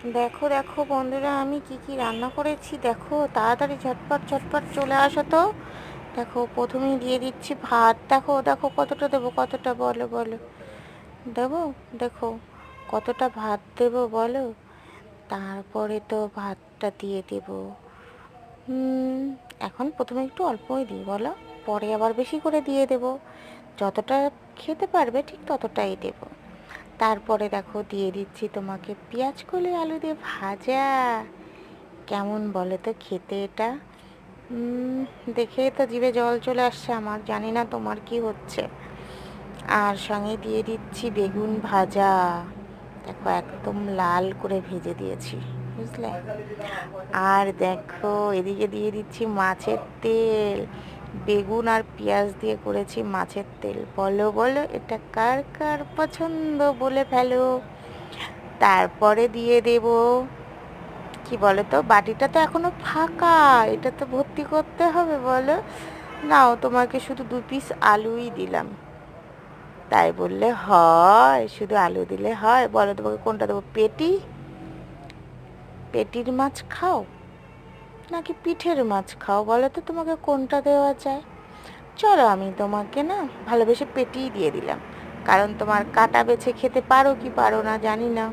দেখো দেখো বন্ধুরা, আমি কি কি রান্না করেছি দেখো। তাড়াতাড়ি ঝটপট ঝটপট চলে আসো তো। দেখো প্রথমেই দিয়ে দিচ্ছি ভাত। দেখো দেখো কতটা দেবো, কতটা বলো বলো। দেবো, দেখো কতটা ভাত দেবো বলো। তারপরে তো ভাতটা দিয়ে দেবো। হুম, এখন প্রথমে একটু অল্পই দিই বলো, পরে আবার বেশি করে দিয়ে দেবো। যতটা খেতে পারবে ঠিক ততটাই দেবো। তারপরে দেখো দিয়ে দিচ্ছি তোমাকে পেঁয়াজ কলি আলু দিয়ে ভাজা। কেমন বলো তো খেতে এটা? উম, দেখেই তো জিভে জল চলে আসছে আমার, জানি না তোমার কি হচ্ছে। আর সঙ্গে দিয়ে দিচ্ছি বেগুন ভাজা। দেখো একদম লাল করে ভেজে দিয়েছি, বুঝলে। আর দেখো এদিকে দিয়ে দিচ্ছি মাছের তেল। বেগুন আর পেঁয়াজ দিয়ে করেছি মাছের তেল। বলো বলো এটা কার কার পছন্দ বলে ফেলো। তারপরে দিয়ে দেব কি বলো তো, বাটিটা তো এখনো ফাঁকা, এটা তো ভর্তি করতে হবে বলো। নাও, তোমাকে শুধু 2 পিস আলুই দিলাম। তাই বললে হয়? শুধু আলু দিলে হয়? বলো তোমাকে কোনটা দেবো, পেটি? পেটির মাছ খাও নাকি পিঠের মাছ খাও বলো তো, তোমাকে কোনটা দেওয়া যায়? চলো আমি তোমাকে না ভালোবেসে পেটিই দিয়ে দিলাম, কারণ তোমার কাটা বেছে খেতে পারো কি পারো না জানি না।